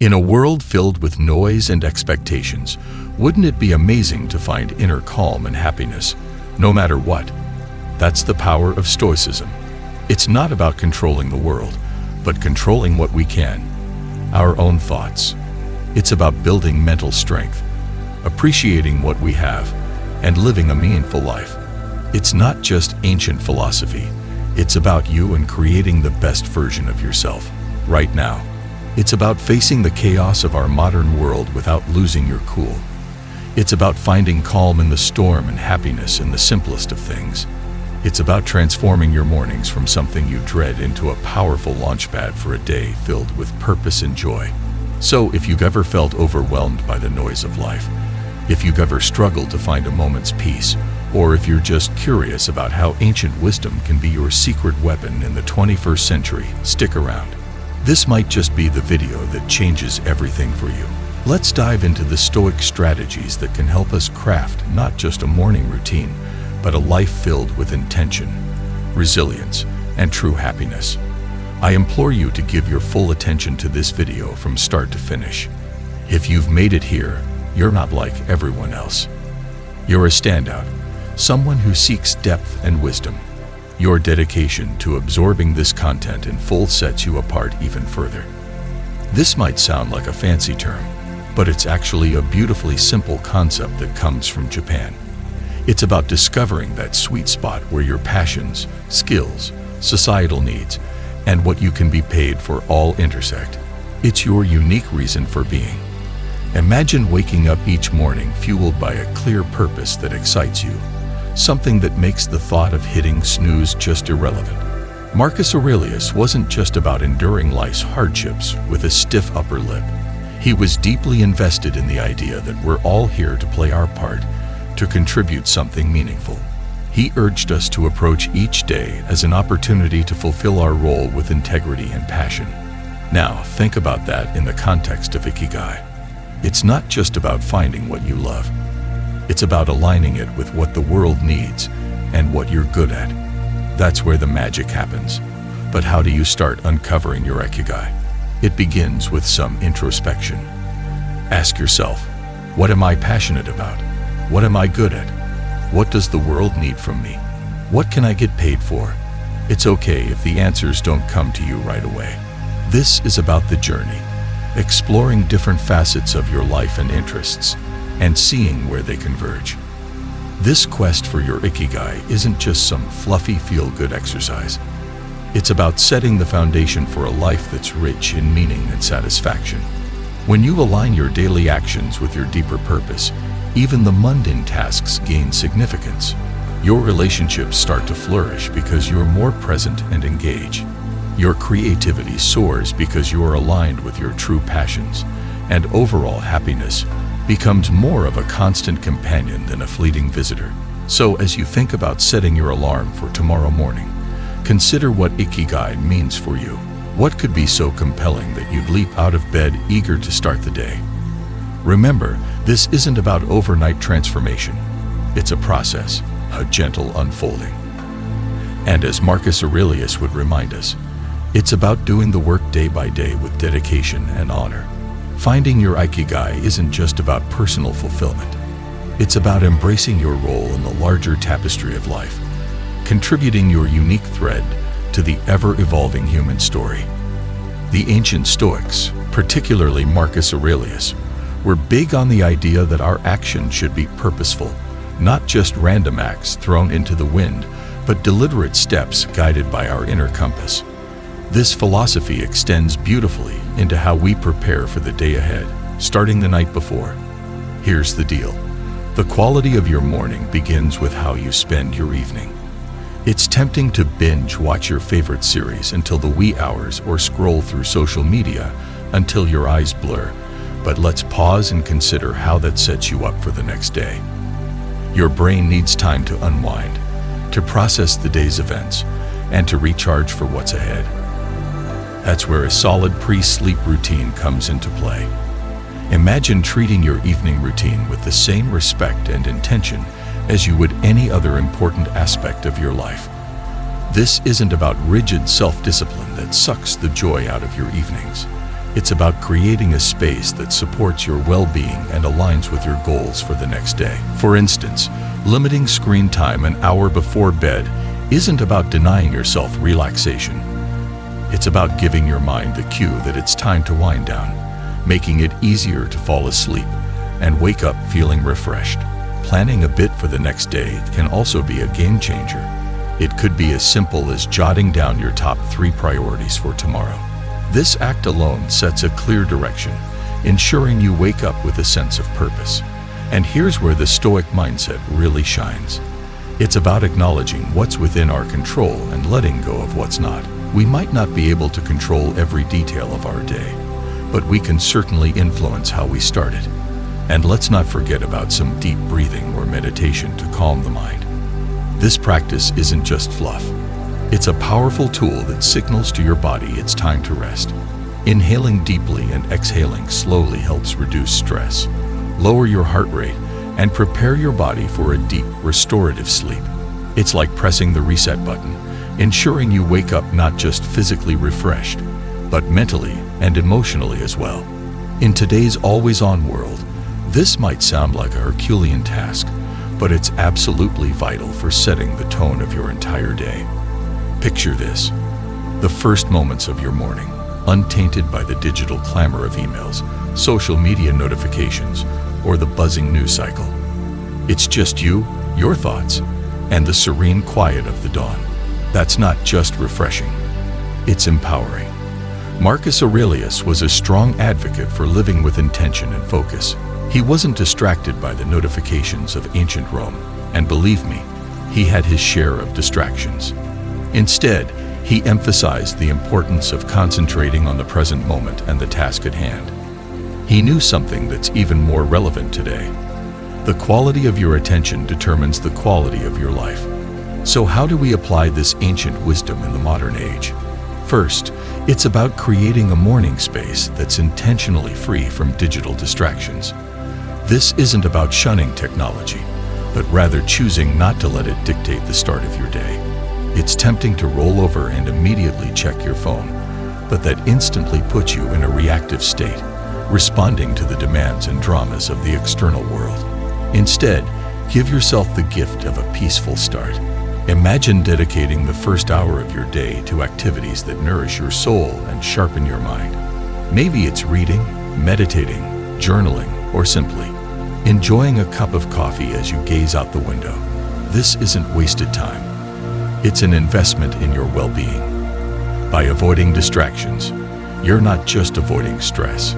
In a world filled with noise and expectations, wouldn't it be amazing to find inner calm and happiness, no matter what? That's the power of Stoicism. It's not about controlling the world, but controlling what we can, our own thoughts. It's about building mental strength, appreciating what we have, and living a meaningful life. It's not just ancient philosophy. It's about you and creating the best version of yourself, right now. It's about facing the chaos of our modern world without losing your cool. It's about finding calm in the storm and happiness in the simplest of things. It's about transforming your mornings from something you dread into a powerful launchpad for a day filled with purpose and joy. So if you've ever felt overwhelmed by the noise of life, if you've ever struggled to find a moment's peace, or if you're just curious about how ancient wisdom can be your secret weapon in the 21st century, stick around. This might just be the video that changes everything for you. Let's dive into the Stoic strategies that can help us craft not just a morning routine, but a life filled with intention, resilience, and true happiness. I implore you to give your full attention to this video from start to finish. If you've made it here, you're not like everyone else. You're a standout, someone who seeks depth and wisdom. Your dedication to absorbing this content in full sets you apart even further. This might sound like a fancy term, but it's actually a beautifully simple concept that comes from Japan. It's about discovering that sweet spot where your passions, skills, societal needs, and what you can be paid for all intersect. It's your unique reason for being. Imagine waking up each morning fueled by a clear purpose that excites you, something that makes the thought of hitting snooze just irrelevant. Marcus Aurelius wasn't just about enduring life's hardships with a stiff upper lip. He was deeply invested in the idea that we're all here to play our part, to contribute something meaningful. He urged us to approach each day as an opportunity to fulfill our role with integrity and passion. Now, think about that in the context of Ikigai. It's not just about finding what you love. It's about aligning it with what the world needs and what you're good at. That's where the magic happens. But how do you start uncovering your Ikigai? It begins with some introspection. Ask yourself, what am I passionate about? What am I good at? What does the world need from me? What can I get paid for? It's okay if the answers don't come to you right away. This is about the journey, exploring different facets of your life and interests, and seeing where they converge. This quest for your Ikigai isn't just some fluffy feel-good exercise. It's about setting the foundation for a life that's rich in meaning and satisfaction. When you align your daily actions with your deeper purpose, even the mundane tasks gain significance. Your relationships start to flourish because you're more present and engaged. Your creativity soars because you are aligned with your true passions, and overall happiness becomes more of a constant companion than a fleeting visitor. So as you think about setting your alarm for tomorrow morning, consider what Ikigai means for you. What could be so compelling that you'd leap out of bed eager to start the day? Remember, this isn't about overnight transformation. It's a process, a gentle unfolding. And as Marcus Aurelius would remind us, it's about doing the work day by day with dedication and honor. Finding your Ikigai isn't just about personal fulfillment. It's about embracing your role in the larger tapestry of life, contributing your unique thread to the ever-evolving human story. The ancient Stoics, particularly Marcus Aurelius, were big on the idea that our actions should be purposeful, not just random acts thrown into the wind, but deliberate steps guided by our inner compass. This philosophy extends beautifully into how we prepare for the day ahead, starting the night before. Here's the deal. The quality of your morning begins with how you spend your evening. It's tempting to binge watch your favorite series until the wee hours or scroll through social media until your eyes blur. But let's pause and consider how that sets you up for the next day. Your brain needs time to unwind, to process the day's events, and to recharge for what's ahead. That's where a solid pre-sleep routine comes into play. Imagine treating your evening routine with the same respect and intention as you would any other important aspect of your life. This isn't about rigid self-discipline that sucks the joy out of your evenings. It's about creating a space that supports your well-being and aligns with your goals for the next day. For instance, limiting screen time an hour before bed isn't about denying yourself relaxation. It's about giving your mind the cue that it's time to wind down, making it easier to fall asleep and wake up feeling refreshed. Planning a bit for the next day can also be a game changer. It could be as simple as jotting down your top 3 priorities for tomorrow. This act alone sets a clear direction, ensuring you wake up with a sense of purpose. And here's where the Stoic mindset really shines. It's about acknowledging what's within our control and letting go of what's not. We might not be able to control every detail of our day, but we can certainly influence how we start it. And let's not forget about some deep breathing or meditation to calm the mind. This practice isn't just fluff. It's a powerful tool that signals to your body it's time to rest. Inhaling deeply and exhaling slowly helps reduce stress, lower your heart rate, and prepare your body for a deep, restorative sleep. It's like pressing the reset button, ensuring you wake up not just physically refreshed, but mentally and emotionally as well. In today's always-on world, this might sound like a Herculean task, but it's absolutely vital for setting the tone of your entire day. Picture this: the first moments of your morning, untainted by the digital clamor of emails, social media notifications, or the buzzing news cycle. It's just you, your thoughts, and the serene quiet of the dawn. That's not just refreshing, it's empowering. Marcus Aurelius was a strong advocate for living with intention and focus. He wasn't distracted by the notifications of ancient Rome, and believe me, he had his share of distractions. Instead, he emphasized the importance of concentrating on the present moment and the task at hand. He knew something that's even more relevant today. The quality of your attention determines the quality of your life. So how do we apply this ancient wisdom in the modern age? First, it's about creating a morning space that's intentionally free from digital distractions. This isn't about shunning technology, but rather choosing not to let it dictate the start of your day. It's tempting to roll over and immediately check your phone, but that instantly puts you in a reactive state, responding to the demands and dramas of the external world. Instead, give yourself the gift of a peaceful start. Imagine dedicating the first hour of your day to activities that nourish your soul and sharpen your mind. Maybe it's reading, meditating, journaling, or simply enjoying a cup of coffee as you gaze out the window. This isn't wasted time. It's an investment in your well-being. By avoiding distractions, you're not just avoiding stress.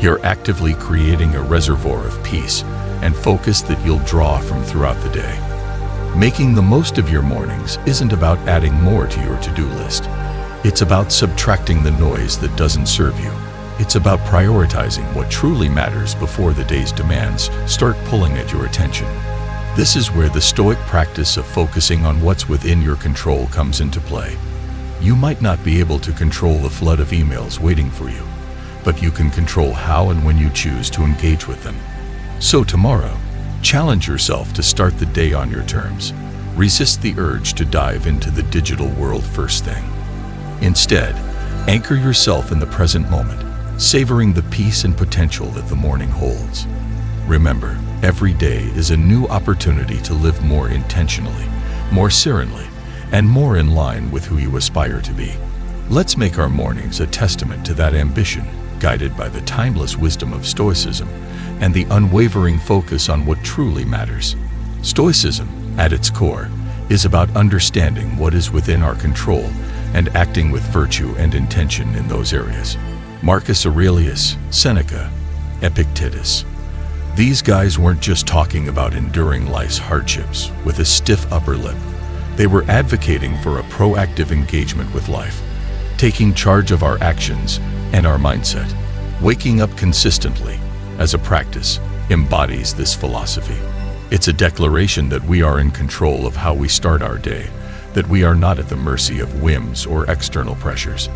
You're actively creating a reservoir of peace and focus that you'll draw from throughout the day. Making the most of your mornings isn't about adding more to your to-do list. It's about subtracting the noise that doesn't serve you. It's about prioritizing what truly matters before the day's demands start pulling at your attention. This is where the Stoic practice of focusing on what's within your control comes into play. You might not be able to control the flood of emails waiting for you, but you can control how and when you choose to engage with them. So tomorrow, challenge yourself to start the day on your terms. Resist the urge to dive into the digital world first thing. Instead, anchor yourself in the present moment, savoring the peace and potential that the morning holds. Remember, every day is a new opportunity to live more intentionally, more serenely, and more in line with who you aspire to be. Let's make our mornings a testament to that ambition, guided by the timeless wisdom of Stoicism and the unwavering focus on what truly matters. Stoicism, at its core, is about understanding what is within our control and acting with virtue and intention in those areas. Marcus Aurelius, Seneca, Epictetus. These guys weren't just talking about enduring life's hardships with a stiff upper lip. They were advocating for a proactive engagement with life, taking charge of our actions and our mindset. Waking up consistently, as a practice, embodies this philosophy. It's a declaration that we are in control of how we start our day, that we are not at the mercy of whims or external pressures.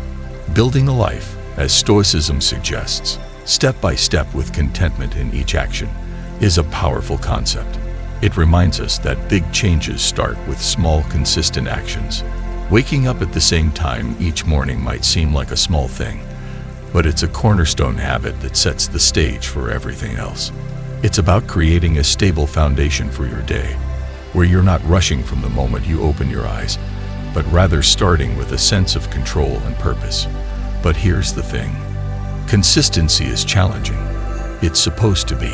Building a life, as Stoicism suggests, step by step with contentment in each action, is a powerful concept. It reminds us that big changes start with small, consistent actions. Waking up at the same time each morning might seem like a small thing, but it's a cornerstone habit that sets the stage for everything else. It's about creating a stable foundation for your day, where you're not rushing from the moment you open your eyes, but rather starting with a sense of control and purpose. But here's the thing. Consistency is challenging. It's supposed to be.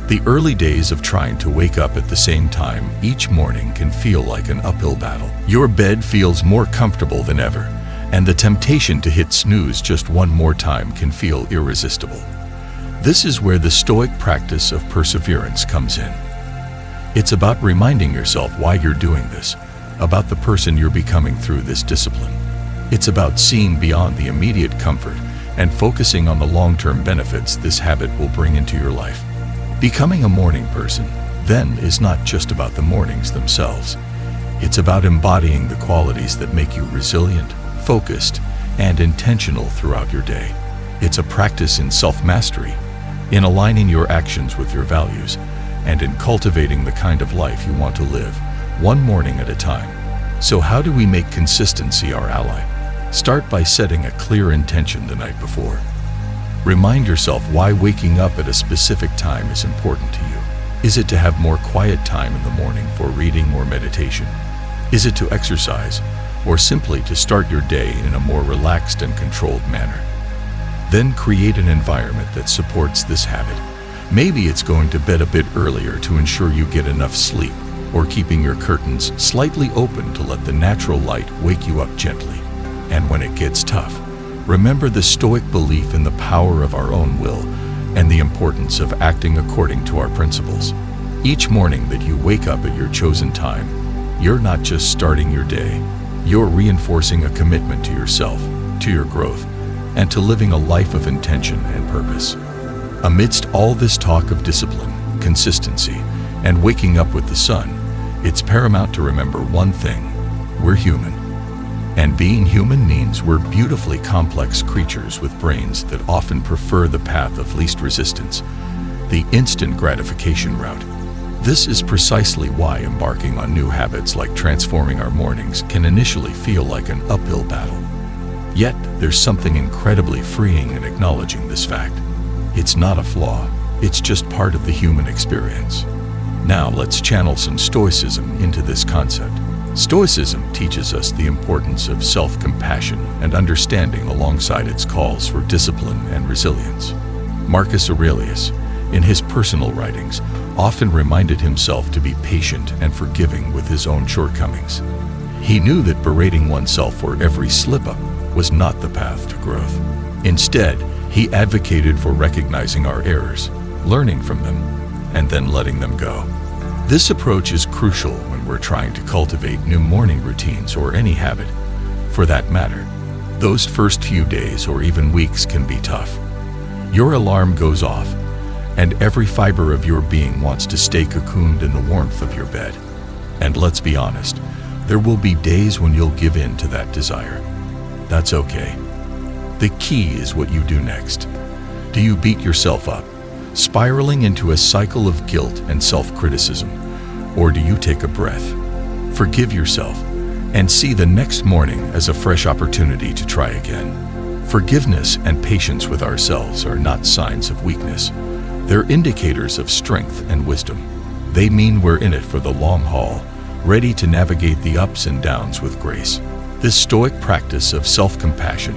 The early days of trying to wake up at the same time each morning can feel like an uphill battle. Your bed feels more comfortable than ever, and the temptation to hit snooze just one more time can feel irresistible. This is where the Stoic practice of perseverance comes in. It's about reminding yourself why you're doing this, about the person you're becoming through this discipline. It's about seeing beyond the immediate comfort and focusing on the long-term benefits this habit will bring into your life. Becoming a morning person, then, is not just about the mornings themselves. It's about embodying the qualities that make you resilient, focused, and intentional throughout your day. It's a practice in self-mastery, in aligning your actions with your values, and in cultivating the kind of life you want to live, one morning at a time. So how do we make consistency our ally? Start by setting a clear intention the night before. Remind yourself why waking up at a specific time is important to you. Is it to have more quiet time in the morning for reading or meditation? Is it to exercise, or simply to start your day in a more relaxed and controlled manner? Then create an environment that supports this habit. Maybe it's going to bed a bit earlier to ensure you get enough sleep, or keeping your curtains slightly open to let the natural light wake you up gently. And when it gets tough, remember the Stoic belief in the power of our own will and the importance of acting according to our principles. Each morning that you wake up at your chosen time, you're not just starting your day, you're reinforcing a commitment to yourself, to your growth, and to living a life of intention and purpose. Amidst all this talk of discipline, consistency, and waking up with the sun, it's paramount to remember one thing: we're human. And being human means we're beautifully complex creatures with brains that often prefer the path of least resistance, the instant gratification route. This is precisely why embarking on new habits like transforming our mornings can initially feel like an uphill battle. Yet, there's something incredibly freeing in acknowledging this fact. It's not a flaw, it's just part of the human experience. Now let's channel some Stoicism into this concept. Stoicism teaches us the importance of self-compassion and understanding alongside its calls for discipline and resilience. Marcus Aurelius, in his personal writings, often reminded himself to be patient and forgiving with his own shortcomings. He knew that berating oneself for every slip-up was not the path to growth. Instead, he advocated for recognizing our errors, learning from them, and then letting them go. This approach is crucial when we're trying to cultivate new morning routines or any habit. For that matter, those first few days or even weeks can be tough. Your alarm goes off, and every fiber of your being wants to stay cocooned in the warmth of your bed. And let's be honest, there will be days when you'll give in to that desire. That's okay. The key is what you do next. Do you beat yourself up, spiraling into a cycle of guilt and self-criticism? Or do you take a breath, forgive yourself, and see the next morning as a fresh opportunity to try again? Forgiveness and patience with ourselves are not signs of weakness. They're indicators of strength and wisdom. They mean we're in it for the long haul, ready to navigate the ups and downs with grace. This Stoic practice of self-compassion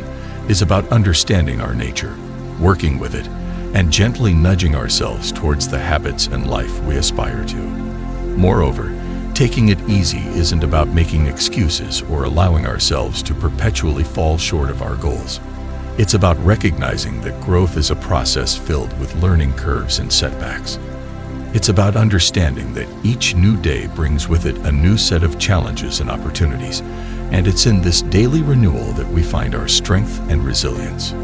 is about understanding our nature, working with it, and gently nudging ourselves towards the habits and life we aspire to. Moreover, taking it easy isn't about making excuses or allowing ourselves to perpetually fall short of our goals. It's about recognizing that growth is a process filled with learning curves and setbacks. It's about understanding that each new day brings with it a new set of challenges and opportunities, and it's in this daily renewal that we find our strength and resilience.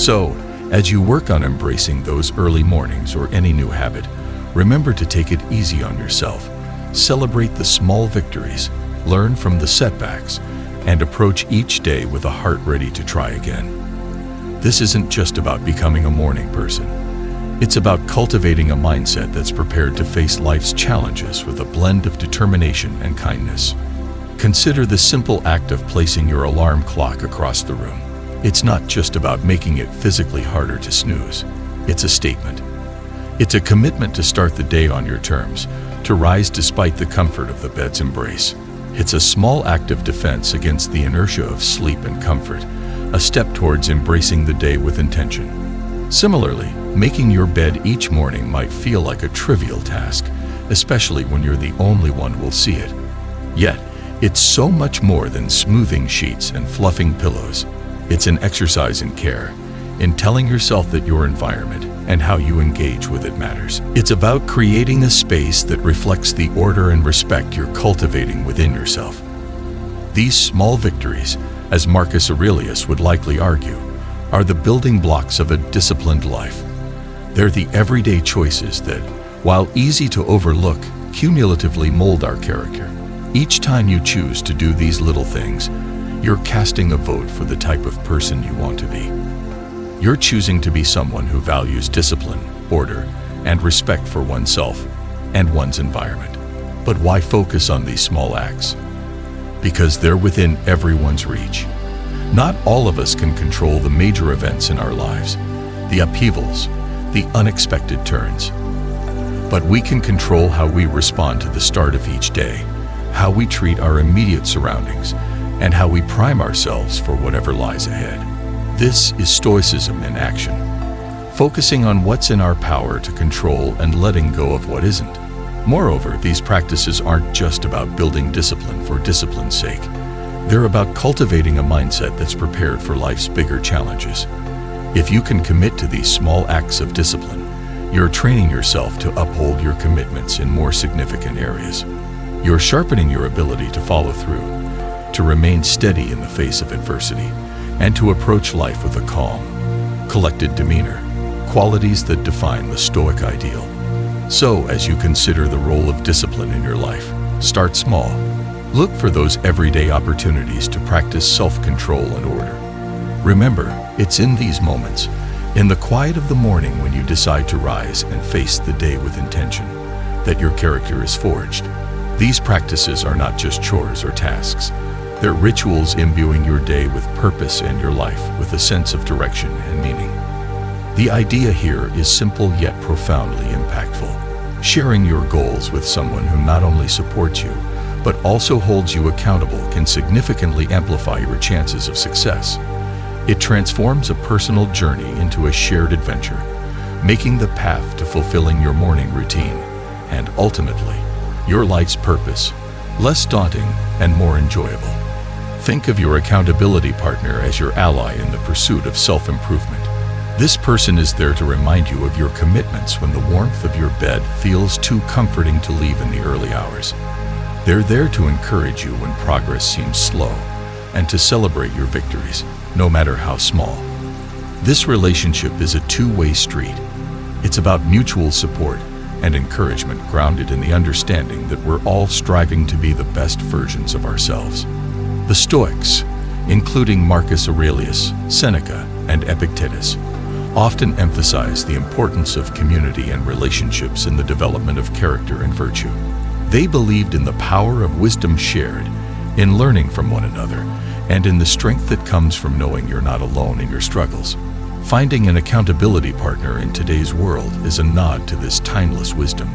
So, as you work on embracing those early mornings or any new habit, remember to take it easy on yourself. Celebrate the small victories, learn from the setbacks, and approach each day with a heart ready to try again. This isn't just about becoming a morning person. It's about cultivating a mindset that's prepared to face life's challenges with a blend of determination and kindness. Consider the simple act of placing your alarm clock across the room. It's not just about making it physically harder to snooze. It's a statement. It's a commitment to start the day on your terms, to rise despite the comfort of the bed's embrace. It's a small act of defense against the inertia of sleep and comfort, a step towards embracing the day with intention. Similarly, making your bed each morning might feel like a trivial task, especially when you're the only one who will see it. Yet, it's so much more than smoothing sheets and fluffing pillows. It's an exercise in care, in telling yourself that your environment and how you engage with it matters. It's about creating a space that reflects the order and respect you're cultivating within yourself. These small victories, as Marcus Aurelius would likely argue, are the building blocks of a disciplined life. They're the everyday choices that, while easy to overlook, cumulatively mold our character. Each time you choose to do these little things, you're casting a vote for the type of person you want to be. You're choosing to be someone who values discipline, order, and respect for oneself and one's environment. But why focus on these small acts? Because they're within everyone's reach. Not all of us can control the major events in our lives, the upheavals, the unexpected turns. But we can control how we respond to the start of each day, how we treat our immediate surroundings, and how we prime ourselves for whatever lies ahead. This is Stoicism in action, focusing on what's in our power to control and letting go of what isn't. Moreover, these practices aren't just about building discipline for discipline's sake. They're about cultivating a mindset that's prepared for life's bigger challenges. If you can commit to these small acts of discipline, you're training yourself to uphold your commitments in more significant areas. You're sharpening your ability to follow through, to remain steady in the face of adversity, and to approach life with a calm, collected demeanor, qualities that define the Stoic ideal. So, as you consider the role of discipline in your life, start small. Look for those everyday opportunities to practice self-control and order. Remember, it's in these moments, in the quiet of the morning when you decide to rise and face the day with intention, that your character is forged. These practices are not just chores or tasks. They're rituals imbuing your day with purpose and your life with a sense of direction and meaning. The idea here is simple yet profoundly impactful. Sharing your goals with someone who not only supports you, but also holds you accountable can significantly amplify your chances of success. It transforms a personal journey into a shared adventure, making the path to fulfilling your morning routine, and ultimately, your life's purpose, less daunting and more enjoyable. Think of your accountability partner as your ally in the pursuit of self-improvement. This person is there to remind you of your commitments when the warmth of your bed feels too comforting to leave in the early hours. They're there to encourage you when progress seems slow and to celebrate your victories, no matter how small. This relationship is a two-way street. It's about mutual support and encouragement grounded in the understanding that we're all striving to be the best versions of ourselves. The Stoics, including Marcus Aurelius, Seneca, and Epictetus, often emphasize the importance of community and relationships in the development of character and virtue. They believed in the power of wisdom shared, in learning from one another, and in the strength that comes from knowing you're not alone in your struggles. Finding an accountability partner in today's world is a nod to this timeless wisdom,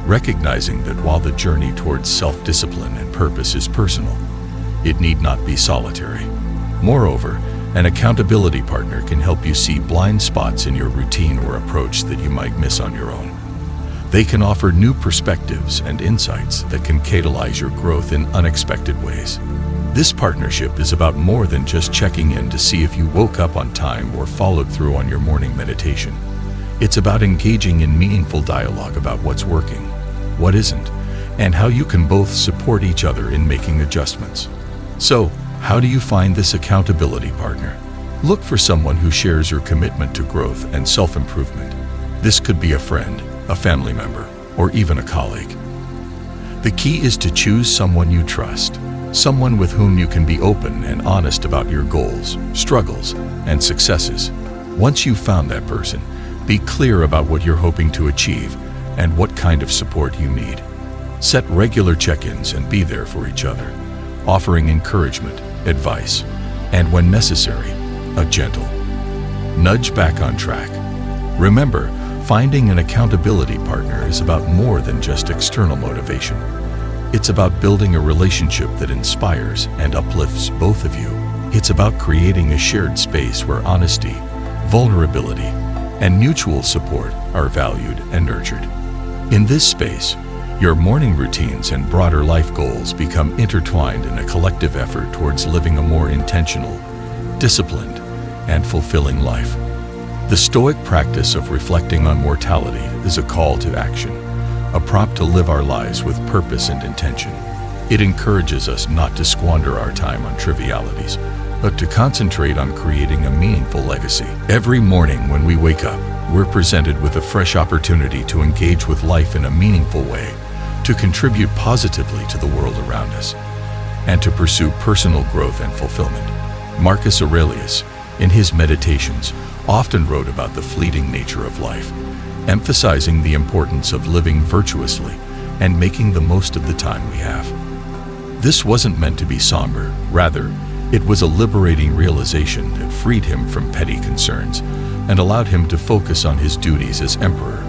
recognizing that while the journey towards self-discipline and purpose is personal, it need not be solitary. Moreover, an accountability partner can help you see blind spots in your routine or approach that you might miss on your own. They can offer new perspectives and insights that can catalyze your growth in unexpected ways. This partnership is about more than just checking in to see if you woke up on time or followed through on your morning meditation. It's about engaging in meaningful dialogue about what's working, what isn't, and how you can both support each other in making adjustments. So, how do you find this accountability partner? Look for someone who shares your commitment to growth and self-improvement. This could be a friend, a family member, or even a colleague. The key is to choose someone you trust, someone with whom you can be open and honest about your goals, struggles, and successes. Once you've found that person, be clear about what you're hoping to achieve and what kind of support you need. Set regular check-ins and be there for each other, offering encouragement, advice, and when necessary, a gentle nudge back on track. Remember, finding an accountability partner is about more than just external motivation. It's about building a relationship that inspires and uplifts both of you. It's about creating a shared space where honesty, vulnerability, and mutual support are valued and nurtured. In this space, your morning routines and broader life goals become intertwined in a collective effort towards living a more intentional, disciplined, and fulfilling life. The Stoic practice of reflecting on mortality is a call to action, a prompt to live our lives with purpose and intention. It encourages us not to squander our time on trivialities, but to concentrate on creating a meaningful legacy. Every morning when we wake up, we're presented with a fresh opportunity to engage with life in a meaningful way, to contribute positively to the world around us, and to pursue personal growth and fulfillment. Marcus Aurelius, in his Meditations, often wrote about the fleeting nature of life, emphasizing the importance of living virtuously and making the most of the time we have. This wasn't meant to be somber. Rather, it was a liberating realization that freed him from petty concerns and allowed him to focus on his duties as emperor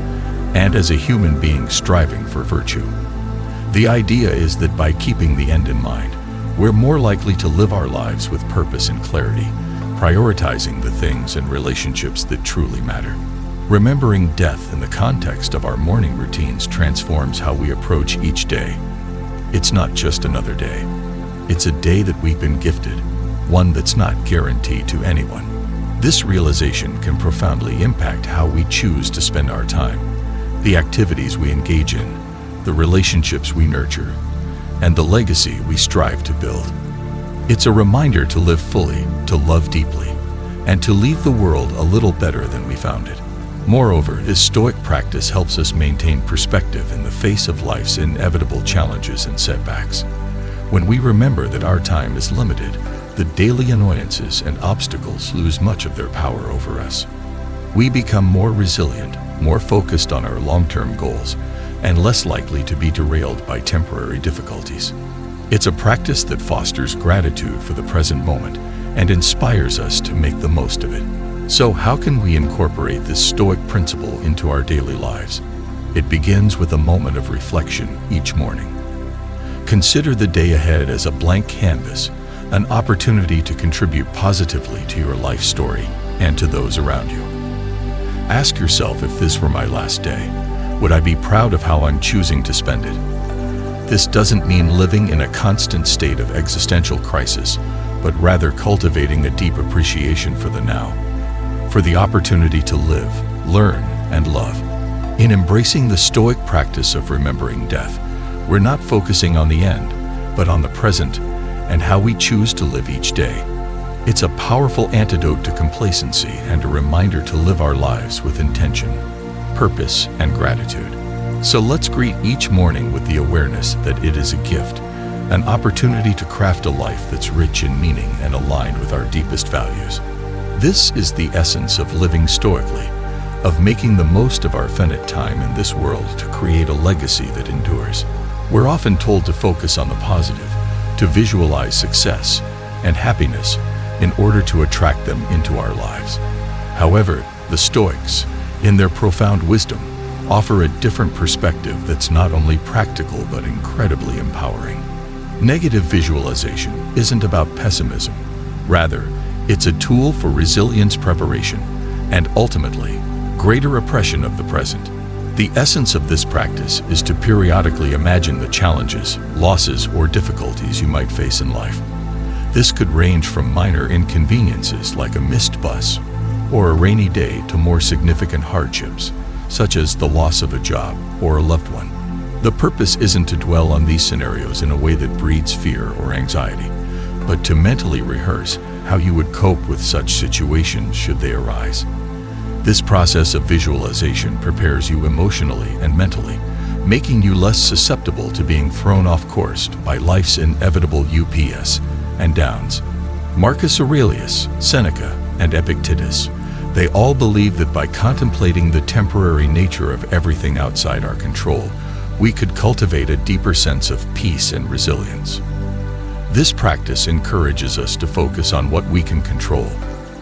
and as a human being striving for virtue. The idea is that by keeping the end in mind, we're more likely to live our lives with purpose and clarity, prioritizing the things and relationships that truly matter. Remembering death in the context of our morning routines transforms how we approach each day. It's not just another day. It's a day that we've been gifted, one that's not guaranteed to anyone. This realization can profoundly impact how we choose to spend our time, the activities we engage in, the relationships we nurture, and the legacy we strive to build. It's a reminder to live fully, to love deeply, and to leave the world a little better than we found it. Moreover, this Stoic practice helps us maintain perspective in the face of life's inevitable challenges and setbacks. When we remember that our time is limited, the daily annoyances and obstacles lose much of their power over us. We become more resilient, more focused on our long-term goals, and less likely to be derailed by temporary difficulties. It's a practice that fosters gratitude for the present moment and inspires us to make the most of it. So how can we incorporate this Stoic principle into our daily lives? It begins with a moment of reflection each morning. Consider the day ahead as a blank canvas, an opportunity to contribute positively to your life story and to those around you. Ask yourself, if this were my last day, would I be proud of how I'm choosing to spend it? This doesn't mean living in a constant state of existential crisis, but rather cultivating a deep appreciation for the now, for the opportunity to live, learn, and love. In embracing the Stoic practice of remembering death, we're not focusing on the end, but on the present and how we choose to live each day. It's a powerful antidote to complacency and a reminder to live our lives with intention, purpose, and gratitude. So let's greet each morning with the awareness that it is a gift, an opportunity to craft a life that's rich in meaning and aligned with our deepest values. This is the essence of living stoically, of making the most of our finite time in this world to create a legacy that endures. We're often told to focus on the positive, to visualize success and happiness in order to attract them into our lives. However, the Stoics, in their profound wisdom, offer a different perspective that's not only practical but incredibly empowering. Negative visualization isn't about pessimism. Rather, it's a tool for resilience preparation and ultimately, greater appreciation of the present. The essence of this practice is to periodically imagine the challenges, losses, or difficulties you might face in life. This could range from minor inconveniences like a missed bus or a rainy day to more significant hardships, such as the loss of a job or a loved one. The purpose isn't to dwell on these scenarios in a way that breeds fear or anxiety, but to mentally rehearse how you would cope with such situations should they arise. This process of visualization prepares you emotionally and mentally, making you less susceptible to being thrown off course by life's inevitable ups and downs. Marcus Aurelius, Seneca, and Epictetus, they all believed that by contemplating the temporary nature of everything outside our control, we could cultivate a deeper sense of peace and resilience. This practice encourages us to focus on what we can control,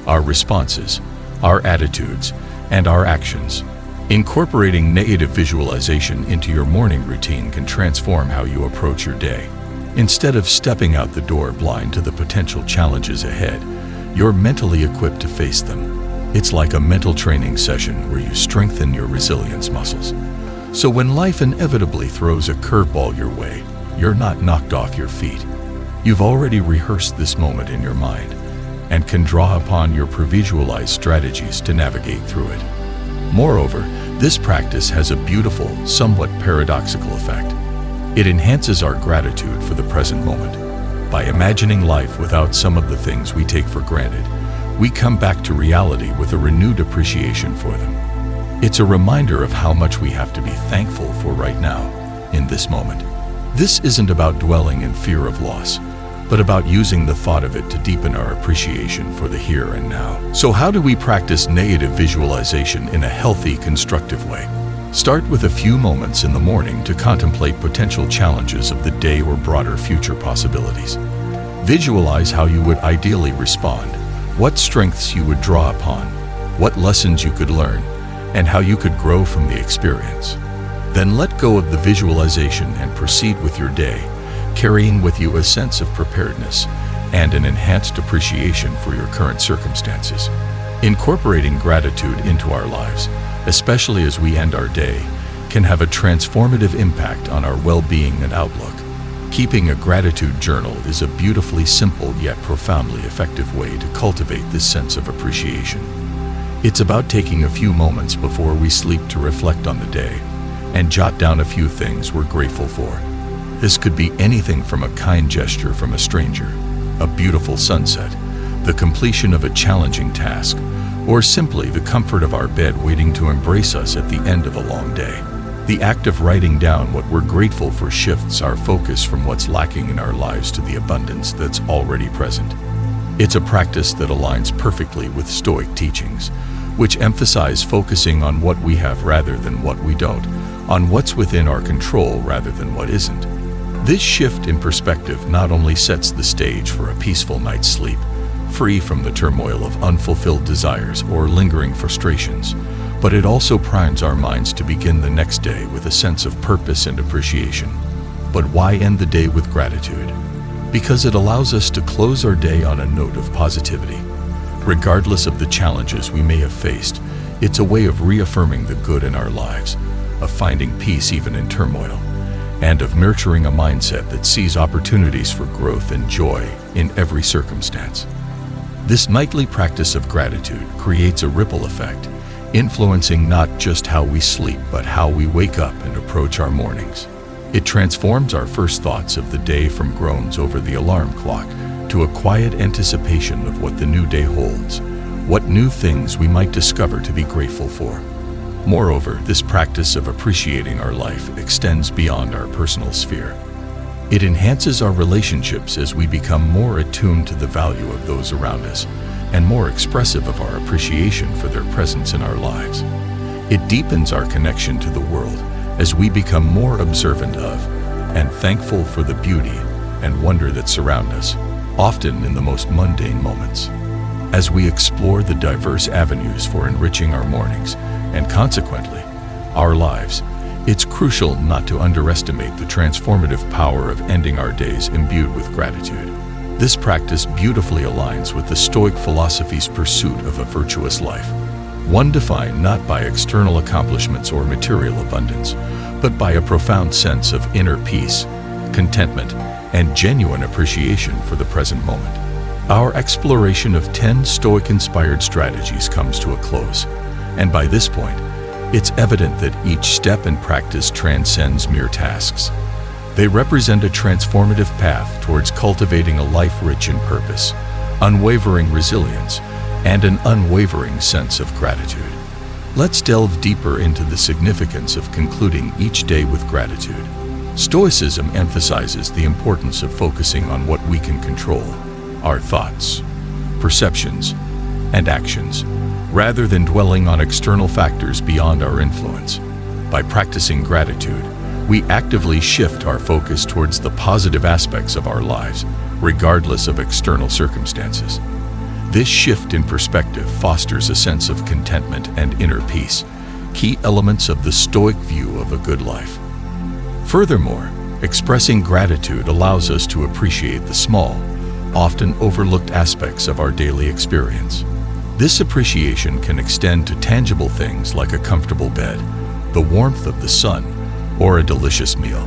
our responses, our attitudes, and our actions. Incorporating negative visualization into your morning routine can transform how you approach your day. Instead of stepping out the door blind to the potential challenges ahead, you're mentally equipped to face them. It's like a mental training session where you strengthen your resilience muscles. So when life inevitably throws a curveball your way, you're not knocked off your feet. You've already rehearsed this moment in your mind and can draw upon your pre-visualized strategies to navigate through it. Moreover, this practice has a beautiful, somewhat paradoxical effect. It enhances our gratitude for the present moment. By imagining life without some of the things we take for granted, we come back to reality with a renewed appreciation for them. It's a reminder of how much we have to be thankful for right now, in this moment. This isn't about dwelling in fear of loss, but about using the thought of it to deepen our appreciation for the here and now. So how do we practice negative visualization in a healthy, constructive way? Start with a few moments in the morning to contemplate potential challenges of the day or broader future possibilities. Visualize how you would ideally respond, what strengths you would draw upon, what lessons you could learn, and how you could grow from the experience. Then let go of the visualization and proceed with your day, carrying with you a sense of preparedness and an enhanced appreciation for your current circumstances. Incorporating gratitude into our lives, especially as we end our day, can have a transformative impact on our well-being and outlook. Keeping a gratitude journal is a beautifully simple yet profoundly effective way to cultivate this sense of appreciation. It's about taking a few moments before we sleep to reflect on the day and jot down a few things we're grateful for. This could be anything from a kind gesture from a stranger, a beautiful sunset, the completion of a challenging task, or simply the comfort of our bed waiting to embrace us at the end of a long day. The act of writing down what we're grateful for shifts our focus from what's lacking in our lives to the abundance that's already present. It's a practice that aligns perfectly with Stoic teachings, which emphasize focusing on what we have rather than what we don't, on what's within our control rather than what isn't. This shift in perspective not only sets the stage for a peaceful night's sleep, free from the turmoil of unfulfilled desires or lingering frustrations, but it also primes our minds to begin the next day with a sense of purpose and appreciation. But why end the day with gratitude? Because it allows us to close our day on a note of positivity. Regardless of the challenges we may have faced, it's a way of reaffirming the good in our lives, of finding peace even in turmoil, and of nurturing a mindset that sees opportunities for growth and joy in every circumstance. This nightly practice of gratitude creates a ripple effect, influencing not just how we sleep, but how we wake up and approach our mornings. It transforms our first thoughts of the day from groans over the alarm clock to a quiet anticipation of what the new day holds, what new things we might discover to be grateful for. Moreover, this practice of appreciating our life extends beyond our personal sphere. It enhances our relationships as we become more attuned to the value of those around us and more expressive of our appreciation for their presence in our lives. It deepens our connection to the world as we become more observant of and thankful for the beauty and wonder that surround us, often in the most mundane moments. As we explore the diverse avenues for enriching our mornings and consequently our lives, it's crucial not to underestimate the transformative power of ending our days imbued with gratitude. This practice beautifully aligns with the Stoic philosophy's pursuit of a virtuous life, one defined not by external accomplishments or material abundance, but by a profound sense of inner peace, contentment, and genuine appreciation for the present moment. Our exploration of 10 Stoic-inspired strategies comes to a close, and by this point, it's evident that each step and practice transcends mere tasks. They represent a transformative path towards cultivating a life rich in purpose, unwavering resilience, and an unwavering sense of gratitude. Let's delve deeper into the significance of concluding each day with gratitude. Stoicism emphasizes the importance of focusing on what we can control, our thoughts, perceptions, and actions, rather than dwelling on external factors beyond our influence. By practicing gratitude, we actively shift our focus towards the positive aspects of our lives, regardless of external circumstances. This shift in perspective fosters a sense of contentment and inner peace, key elements of the Stoic view of a good life. Furthermore, expressing gratitude allows us to appreciate the small, often overlooked aspects of our daily experience. This appreciation can extend to tangible things like a comfortable bed, the warmth of the sun, or a delicious meal.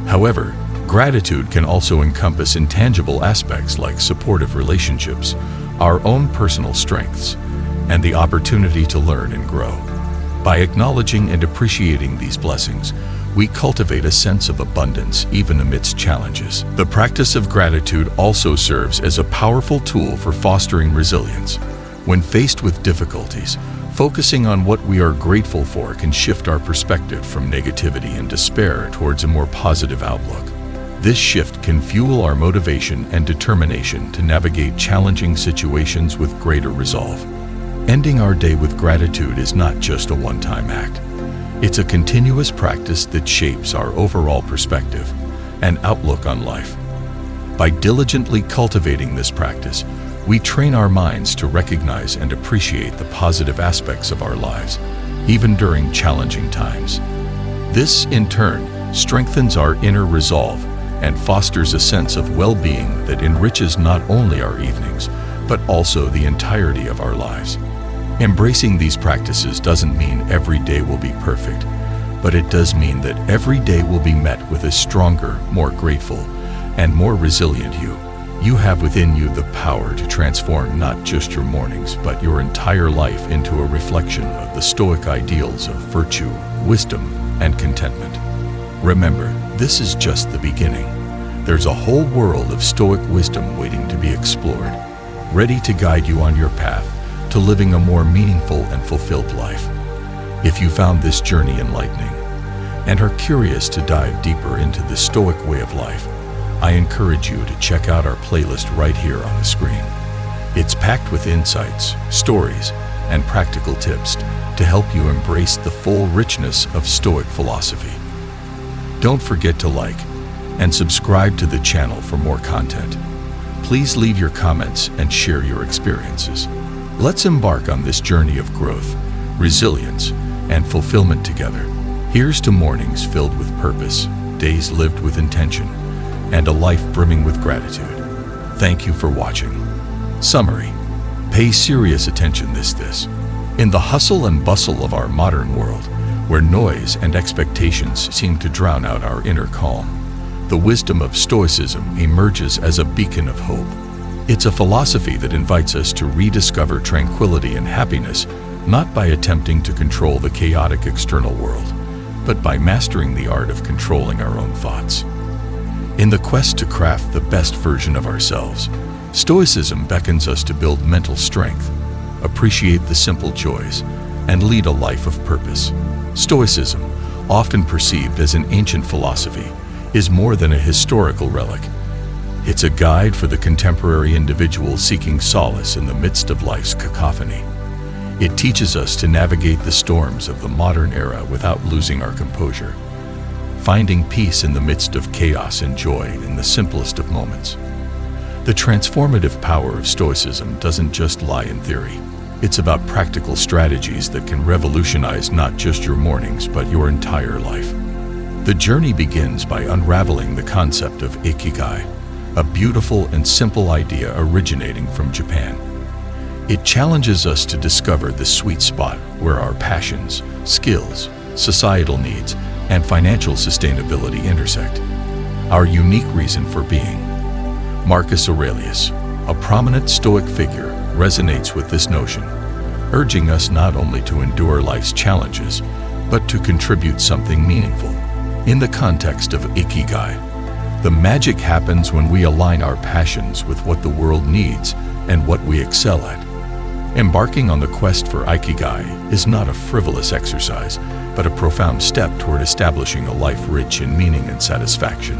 However, gratitude can also encompass intangible aspects like supportive relationships, our own personal strengths, and the opportunity to learn and grow. By acknowledging and appreciating these blessings, we cultivate a sense of abundance even amidst challenges. The practice of gratitude also serves as a powerful tool for fostering resilience. When faced with difficulties, focusing on what we are grateful for can shift our perspective from negativity and despair towards a more positive outlook. This shift can fuel our motivation and determination to navigate challenging situations with greater resolve. Ending our day with gratitude is not just a one-time act. It's a continuous practice that shapes our overall perspective and outlook on life. By diligently cultivating this practice, we train our minds to recognize and appreciate the positive aspects of our lives, even during challenging times. This, in turn, strengthens our inner resolve and fosters a sense of well-being that enriches not only our evenings, but also the entirety of our lives. Embracing these practices doesn't mean every day will be perfect, but it does mean that every day will be met with a stronger, more grateful, and more resilient you. You have within you the power to transform not just your mornings, but your entire life into a reflection of the Stoic ideals of virtue, wisdom, and contentment. Remember, this is just the beginning. There's a whole world of Stoic wisdom waiting to be explored, ready to guide you on your path to living a more meaningful and fulfilled life. If you found this journey enlightening and are curious to dive deeper into the Stoic way of life, I encourage you to check out our playlist right here on the screen. It's packed with insights, stories, and practical tips to help you embrace the full richness of Stoic philosophy. Don't forget to like and subscribe to the channel for more content. Please leave your comments and share your experiences. Let's embark on this journey of growth, resilience, and fulfillment together. Here's to mornings filled with purpose, days lived with intention, and a life brimming with gratitude. Thank you for watching. Summary: pay serious attention to this. In the hustle and bustle of our modern world, where noise and expectations seem to drown out our inner calm, the wisdom of Stoicism emerges as a beacon of hope. It's a philosophy that invites us to rediscover tranquility and happiness, not by attempting to control the chaotic external world, but by mastering the art of controlling our own thoughts. In the quest to craft the best version of ourselves, Stoicism beckons us to build mental strength, appreciate the simple joys, and lead a life of purpose. Stoicism, often perceived as an ancient philosophy, is more than a historical relic. It's a guide for the contemporary individual seeking solace in the midst of life's cacophony. It teaches us to navigate the storms of the modern era without losing our composure, finding peace in the midst of chaos and joy in the simplest of moments. The transformative power of Stoicism doesn't just lie in theory. It's about practical strategies that can revolutionize not just your mornings, but your entire life. The journey begins by unraveling the concept of ikigai, a beautiful and simple idea originating from Japan. It challenges us to discover the sweet spot where our passions, skills, societal needs, and financial sustainability intersect. Our unique reason for being. Marcus Aurelius, a prominent Stoic figure, resonates with this notion, urging us not only to endure life's challenges, but to contribute something meaningful. In the context of ikigai, the magic happens when we align our passions with what the world needs and what we excel at. Embarking on the quest for ikigai is not a frivolous exercise, but a profound step toward establishing a life rich in meaning and satisfaction.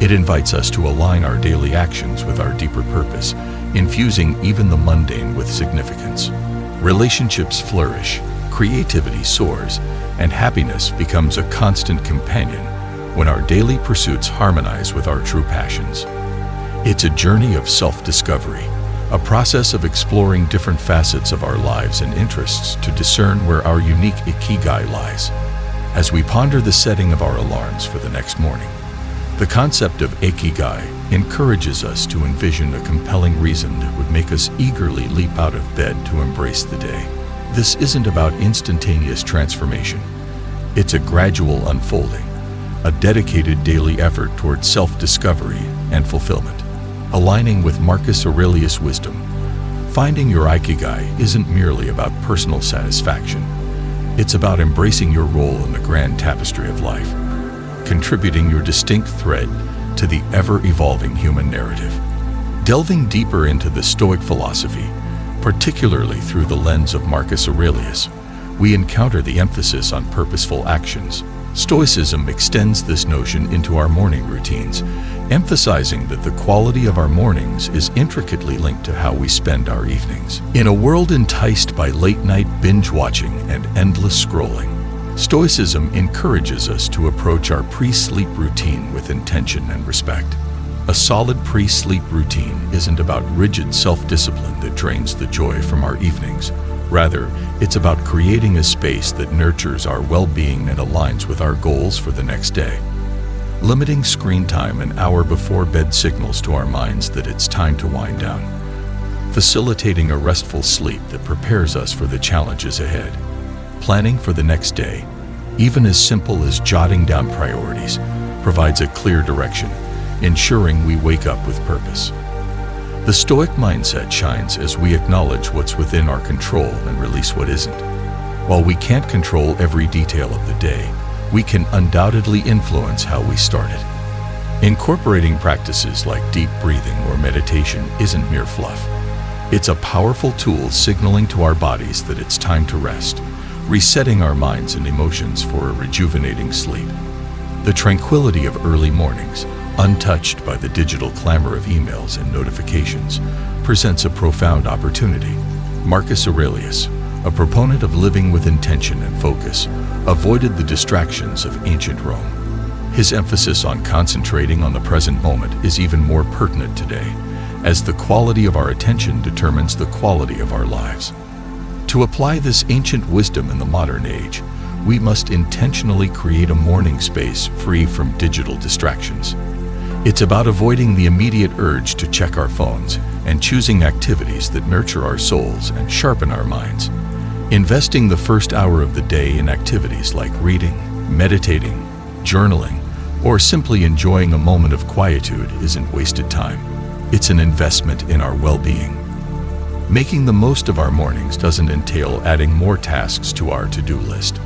It invites us to align our daily actions with our deeper purpose, infusing even the mundane with significance. Relationships flourish, creativity soars, and happiness becomes a constant companion when our daily pursuits harmonize with our true passions. It's a journey of self-discovery, a process of exploring different facets of our lives and interests to discern where our unique ikigai lies. As we ponder the setting of our alarms for the next morning, the concept of ikigai encourages us to envision a compelling reason that would make us eagerly leap out of bed to embrace the day. This isn't about instantaneous transformation. It's a gradual unfolding, a dedicated daily effort towards self-discovery and fulfillment. Aligning with Marcus Aurelius' wisdom, finding your ikigai isn't merely about personal satisfaction. It's about embracing your role in the grand tapestry of life, contributing your distinct thread to the ever-evolving human narrative. Delving deeper into the Stoic philosophy, particularly through the lens of Marcus Aurelius, we encounter the emphasis on purposeful actions. Stoicism extends this notion into our morning routines, emphasizing that the quality of our mornings is intricately linked to how we spend our evenings. In a world enticed by late-night binge-watching and endless scrolling, Stoicism encourages us to approach our pre-sleep routine with intention and respect. A solid pre-sleep routine isn't about rigid self-discipline that drains the joy from our evenings. Rather, it's about creating a space that nurtures our well-being and aligns with our goals for the next day. Limiting screen time an hour before bed signals to our minds that it's time to wind down, facilitating a restful sleep that prepares us for the challenges ahead. Planning for the next day, even as simple as jotting down priorities, provides a clear direction, ensuring we wake up with purpose. The Stoic mindset shines as we acknowledge what's within our control and release what isn't. While we can't control every detail of the day, we can undoubtedly influence how we start it. Incorporating practices like deep breathing or meditation isn't mere fluff. It's a powerful tool signaling to our bodies that it's time to rest, resetting our minds and emotions for a rejuvenating sleep. The tranquility of early mornings, untouched by the digital clamor of emails and notifications, presents a profound opportunity. Marcus Aurelius, a proponent of living with intention and focus, avoided the distractions of ancient Rome. His emphasis on concentrating on the present moment is even more pertinent today, as the quality of our attention determines the quality of our lives. To apply this ancient wisdom in the modern age, we must intentionally create a morning space free from digital distractions. It's about avoiding the immediate urge to check our phones and choosing activities that nurture our souls and sharpen our minds. Investing the first hour of the day in activities like reading, meditating, journaling, or simply enjoying a moment of quietude isn't wasted time. It's an investment in our well-being. Making the most of our mornings doesn't entail adding more tasks to our to-do list.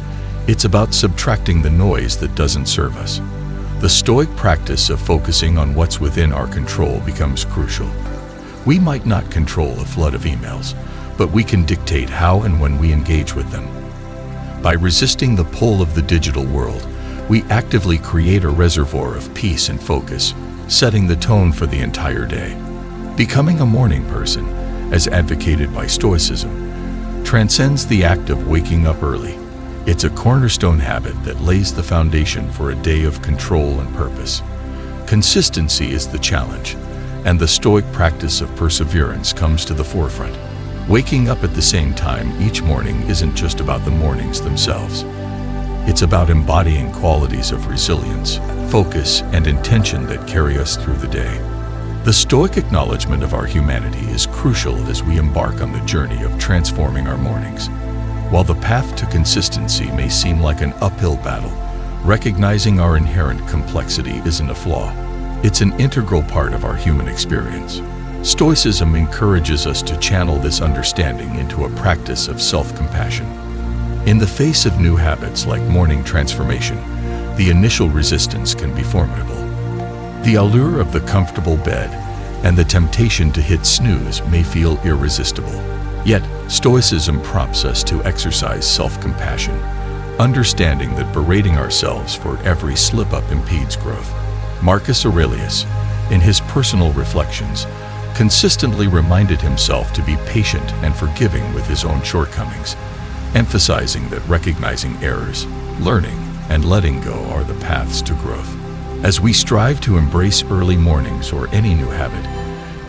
It's about subtracting the noise that doesn't serve us. The Stoic practice of focusing on what's within our control becomes crucial. We might not control a flood of emails, but we can dictate how and when we engage with them. By resisting the pull of the digital world, we actively create a reservoir of peace and focus, setting the tone for the entire day. Becoming a morning person, as advocated by Stoicism, transcends the act of waking up early. It's a cornerstone habit that lays the foundation for a day of control and purpose. Consistency is the challenge, and the Stoic practice of perseverance comes to the forefront. Waking up at the same time each morning isn't just about the mornings themselves. It's about embodying qualities of resilience, focus, and intention that carry us through the day. The Stoic acknowledgement of our humanity is crucial as we embark on the journey of transforming our mornings. While the path to consistency may seem like an uphill battle, recognizing our inherent complexity isn't a flaw. It's an integral part of our human experience. Stoicism encourages us to channel this understanding into a practice of self-compassion. In the face of new habits like morning transformation, the initial resistance can be formidable. The allure of the comfortable bed and the temptation to hit snooze may feel irresistible. Yet, Stoicism prompts us to exercise self-compassion, understanding that berating ourselves for every slip-up impedes growth. Marcus Aurelius, in his personal reflections, consistently reminded himself to be patient and forgiving with his own shortcomings, emphasizing that recognizing errors, learning, and letting go are the paths to growth. As we strive to embrace early mornings or any new habit,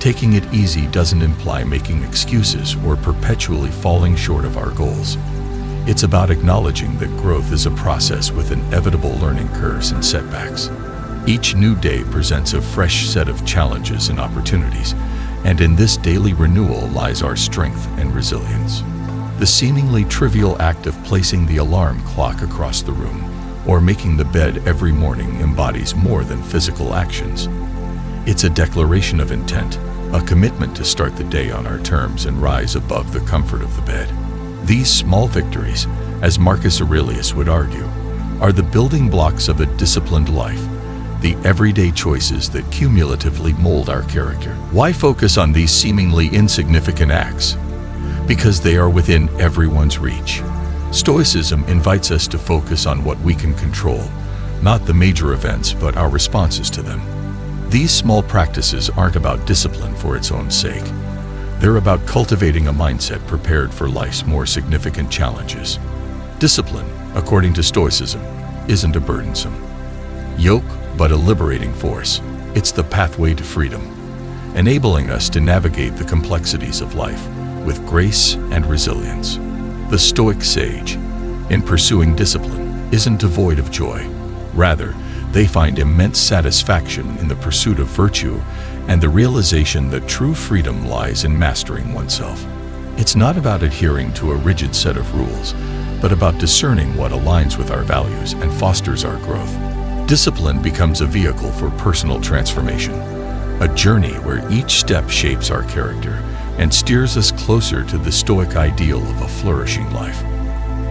Taking it easy doesn't imply making excuses or perpetually falling short of our goals. It's about acknowledging that growth is a process with inevitable learning curves and setbacks. Each new day presents a fresh set of challenges and opportunities, and in this daily renewal lies our strength and resilience. The seemingly trivial act of placing the alarm clock across the room or making the bed every morning embodies more than physical actions. It's a declaration of intent, a commitment to start the day on our terms and rise above the comfort of the bed. These small victories, as Marcus Aurelius would argue, are the building blocks of a disciplined life, the everyday choices that cumulatively mold our character. Why focus on these seemingly insignificant acts? Because they are within everyone's reach. Stoicism invites us to focus on what we can control, not the major events, but our responses to them. These small practices aren't about discipline for its own sake. They're about cultivating a mindset prepared for life's more significant challenges. Discipline, according to Stoicism, isn't a burdensome yoke, but a liberating force. It's the pathway to freedom, enabling us to navigate the complexities of life with grace and resilience. The Stoic sage, in pursuing discipline, isn't devoid of joy. Rather, they find immense satisfaction in the pursuit of virtue and the realization that true freedom lies in mastering oneself. It's not about adhering to a rigid set of rules, but about discerning what aligns with our values and fosters our growth. Discipline becomes a vehicle for personal transformation, a journey where each step shapes our character and steers us closer to the Stoic ideal of a flourishing life.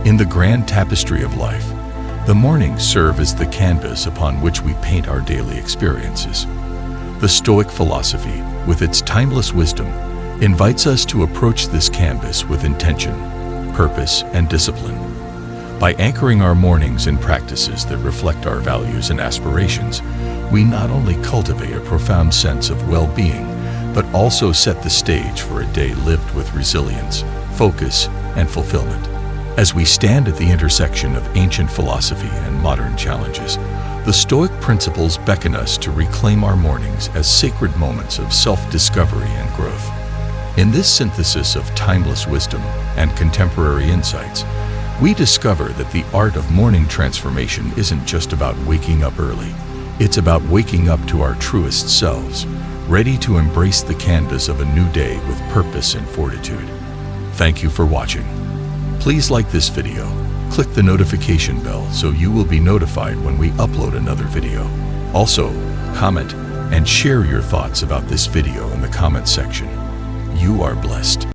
In the grand tapestry of life, the mornings serve as the canvas upon which we paint our daily experiences. The Stoic philosophy, with its timeless wisdom, invites us to approach this canvas with intention, purpose, and discipline. By anchoring our mornings in practices that reflect our values and aspirations, we not only cultivate a profound sense of well-being, but also set the stage for a day lived with resilience, focus, and fulfillment. As we stand at the intersection of ancient philosophy and modern challenges, the Stoic principles beckon us to reclaim our mornings as sacred moments of self-discovery and growth. In this synthesis of timeless wisdom and contemporary insights, we discover that the art of morning transformation isn't just about waking up early. It's about waking up to our truest selves, ready to embrace the canvas of a new day with purpose and fortitude. Thank you for watching. Please like this video, click the notification bell so you will be notified when we upload another video. Also, comment and share your thoughts about this video in the comments section. You are blessed.